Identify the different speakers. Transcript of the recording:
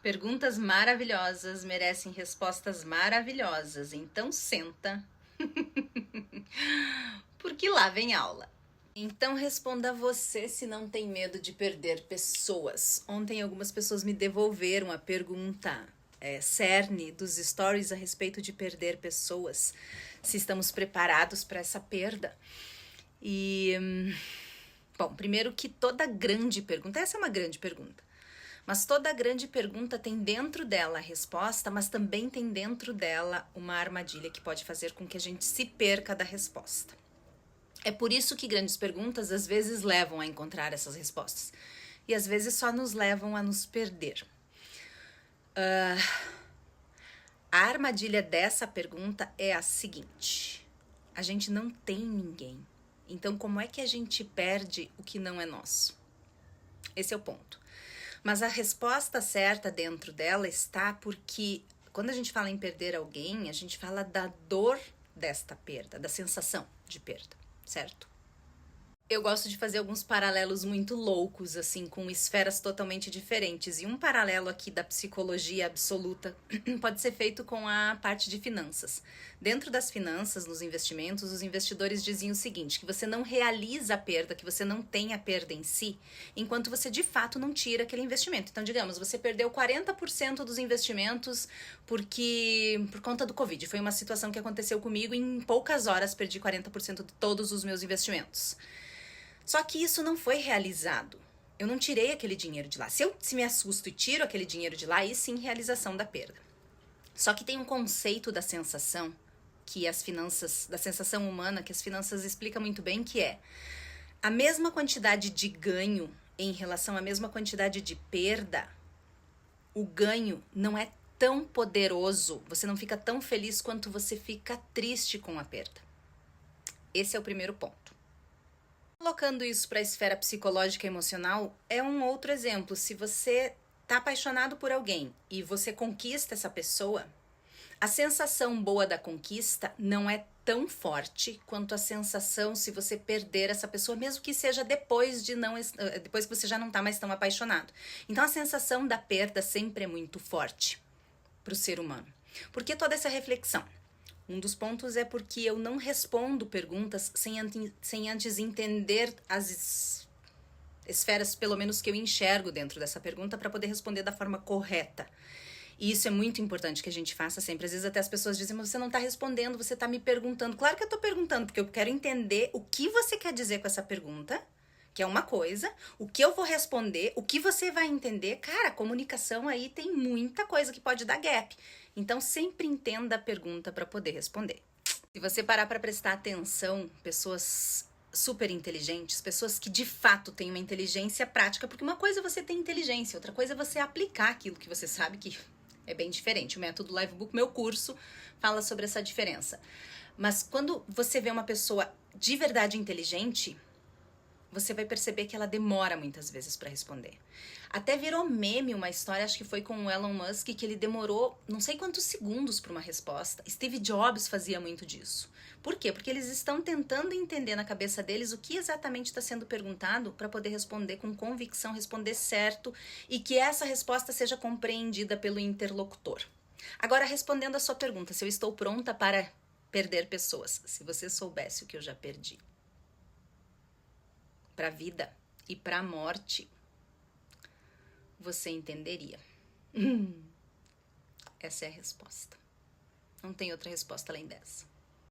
Speaker 1: Perguntas maravilhosas merecem respostas maravilhosas, então senta, porque lá vem aula. Então responda você se não tem medo de perder pessoas. Ontem algumas pessoas me devolveram a pergunta cerne dos stories a respeito de perder pessoas, se estamos preparados para essa perda. Bom, primeiro que toda grande pergunta, essa é uma grande pergunta, mas toda grande pergunta tem dentro dela a resposta, mas também tem dentro dela uma armadilha que pode fazer com que a gente se perca da resposta. É por isso que grandes perguntas às vezes levam a encontrar essas respostas e às vezes só nos levam a nos perder. A armadilha dessa pergunta é a seguinte: a gente não tem ninguém, então como é que a gente perde o que não é nosso? Esse é o ponto. Mas a resposta certa dentro dela está porque quando a gente fala em perder alguém, a gente fala da dor desta perda, da sensação de perda, certo? Eu gosto de fazer alguns paralelos muito loucos, assim, com esferas totalmente diferentes. E um paralelo aqui da psicologia absoluta pode ser feito com a parte de finanças. Dentro das finanças, nos investimentos, os investidores diziam o seguinte, que você não realiza a perda, que você não tem a perda em si, enquanto você de fato não tira aquele investimento. Então, digamos, você perdeu 40% dos investimentos por conta do Covid. Foi uma situação que aconteceu comigo e em poucas horas perdi 40% de todos os meus investimentos. Só que isso não foi realizado. Eu não tirei aquele dinheiro de lá. Se eu me assusto e tiro aquele dinheiro de lá, aí sim realização da perda. Só que tem um conceito da sensação, que as finanças, da sensação humana, que as finanças explicam muito bem, que é a mesma quantidade de ganho em relação à mesma quantidade de perda. O ganho não é tão poderoso, você não fica tão feliz quanto você fica triste com a perda. Esse é o primeiro ponto. Colocando isso para a esfera psicológica e emocional, é um outro exemplo. Se você está apaixonado por alguém e você conquista essa pessoa, a sensação boa da conquista não é tão forte quanto a sensação se você perder essa pessoa, mesmo que seja depois que você já não está mais tão apaixonado. Então a sensação da perda sempre é muito forte para o ser humano. Por que toda essa reflexão? Um dos pontos é porque eu não respondo perguntas sem antes entender as esferas, pelo menos que eu enxergo dentro dessa pergunta, para poder responder da forma correta. E isso é muito importante que a gente faça sempre. Às vezes até as pessoas dizem, mas você não está respondendo, você está me perguntando. Claro que eu estou perguntando, porque eu quero entender o que você quer dizer com essa pergunta, que é uma coisa, o que eu vou responder, o que você vai entender. Cara, a comunicação aí tem muita coisa que pode dar gap. Então, sempre entenda a pergunta para poder responder. Se você parar para prestar atenção, pessoas super inteligentes, pessoas que de fato têm uma inteligência prática, porque uma coisa é você ter inteligência, outra coisa é você aplicar aquilo que você sabe, que é bem diferente. O método Livebook, meu curso, fala sobre essa diferença. Mas quando você vê uma pessoa de verdade inteligente, você vai perceber que ela demora muitas vezes para responder. Até virou meme uma história, acho que foi com o Elon Musk, que ele demorou não sei quantos segundos para uma resposta. Steve Jobs fazia muito disso. Por quê? Porque eles estão tentando entender na cabeça deles o que exatamente está sendo perguntado para poder responder com convicção, responder certo e que essa resposta seja compreendida pelo interlocutor. Agora, respondendo a sua pergunta, se eu estou pronta para perder pessoas, se você soubesse o que eu já perdi para a vida e para a morte, você entenderia. Essa é a resposta. Não tem outra resposta além dessa.